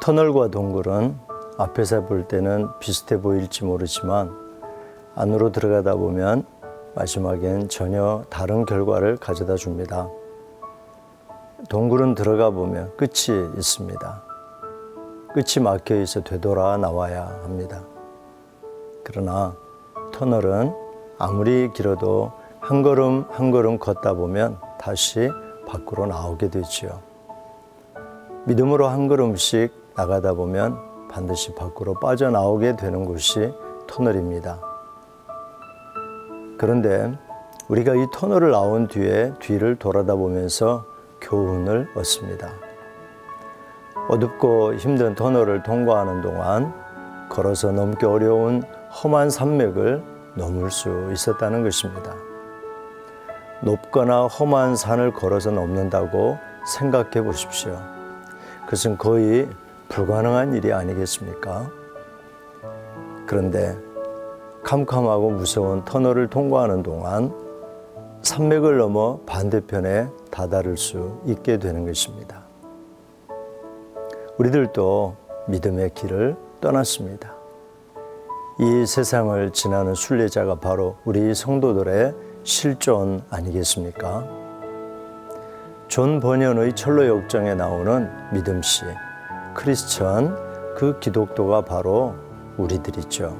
터널과 동굴은 앞에서 볼 때는 비슷해 보일지 모르지만 안으로 들어가다 보면 마지막엔 전혀 다른 결과를 가져다 줍니다. 동굴은 들어가 보면 끝이 있습니다. 끝이 막혀 있어 되돌아 나와야 합니다. 그러나 터널은 아무리 길어도 한 걸음 한 걸음 걷다 보면 다시 밖으로 나오게 되지요. 믿음으로 한 걸음씩 나가다 보면 반드시 밖으로 빠져나오게 되는 곳이 터널입니다. 그런데 우리가 이 터널을 나온 뒤에 뒤를 돌아다 보면서 교훈을 얻습니다. 어둡고 힘든 터널을 통과하는 동안 걸어서 넘기 어려운 험한 산맥을 넘을 수 있었다는 것입니다. 높거나 험한 산을 걸어서 넘는다고 생각해 보십시오. 그것은 거의 불가능한 일이 아니겠습니까? 그런데 캄캄하고 무서운 터널을 통과하는 동안 산맥을 넘어 반대편에 다다를 수 있게 되는 것입니다. 우리들도 믿음의 길을 떠났습니다. 이 세상을 지나는 순례자가 바로 우리 성도들의 실존 아니겠습니까? 존 버년의 철로 역정에 나오는 믿음시 크리스천, 그 기독도가 바로 우리들이죠.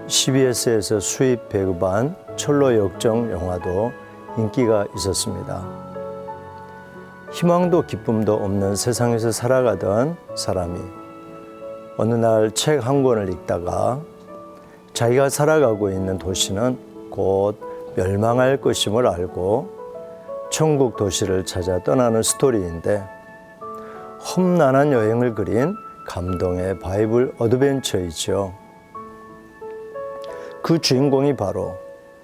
CBS에서 수입 배급한 철로 역정 영화도 인기가 있었습니다. 희망도 기쁨도 없는 세상에서 살아가던 사람이 어느 날 책 한 권을 읽다가 자기가 살아가고 있는 도시는 곧 멸망할 것임을 알고 천국 도시를 찾아 떠나는 스토리인데 험난한 여행을 그린 감동의 바이블 어드벤처이죠. 그 주인공이 바로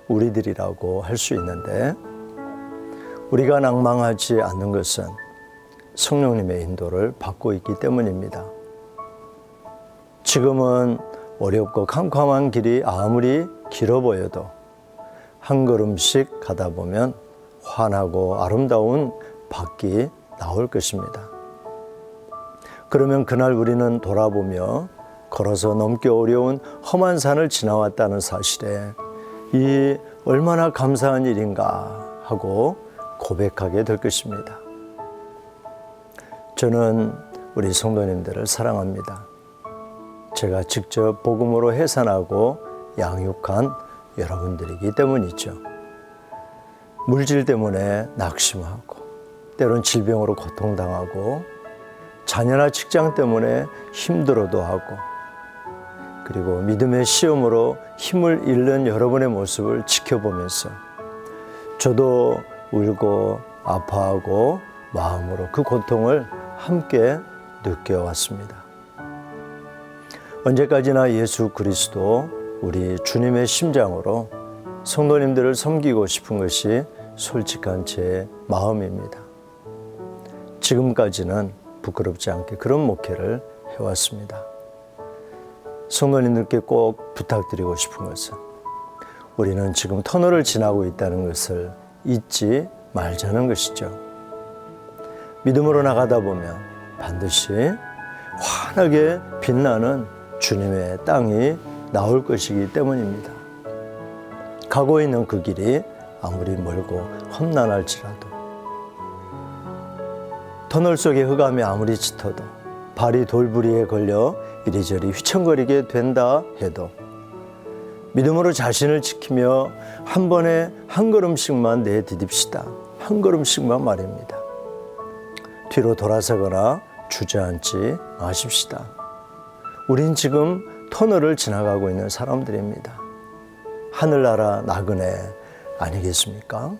우리들이라고 할 수 있는데 우리가 낭망하지 않는 것은 성령님의 인도를 받고 있기 때문입니다. 지금은 어렵고 캄캄한 길이 아무리 길어 보여도 한 걸음씩 가다 보면 환하고 아름다운 밖이 나올 것입니다. 그러면 그날 우리는 돌아보며 걸어서 넘기 어려운 험한 산을 지나왔다는 사실에 이 얼마나 감사한 일인가 하고 고백하게 될 것입니다. 저는 우리 성도님들을 사랑합니다. 제가 직접 복음으로 해산하고 양육한 여러분들이기 때문이죠. 물질 때문에 낙심하고 때론 질병으로 고통당하고 자녀나 직장 때문에 힘들어도 하고 그리고 믿음의 시험으로 힘을 잃는 여러분의 모습을 지켜보면서 저도 울고 아파하고 마음으로 그 고통을 함께 느껴왔습니다. 언제까지나 예수 그리스도 우리 주님의 심장으로 성도님들을 섬기고 싶은 것이 솔직한 제 마음입니다. 지금까지는 부끄럽지 않게 그런 목회를 해왔습니다. 성도님들께 꼭 부탁드리고 싶은 것은 우리는 지금 터널을 지나고 있다는 것을 잊지 말자는 것이죠. 믿음으로 나가다 보면 반드시 환하게 빛나는 주님의 땅이 나올 것이기 때문입니다. 가고 있는 그 길이 아무리 멀고 험난할지라도 터널 속의 흑암이 아무리 짙어도 발이 돌부리에 걸려 이리저리 휘청거리게 된다 해도 믿음으로 자신을 지키며 한 번에 한 걸음씩만 내디딥시다. 한 걸음씩만 말입니다. 뒤로 돌아서거나 주저앉지 마십시다. 우린 지금 터널을 지나가고 있는 사람들입니다. 하늘나라 나그네 아니겠습니까?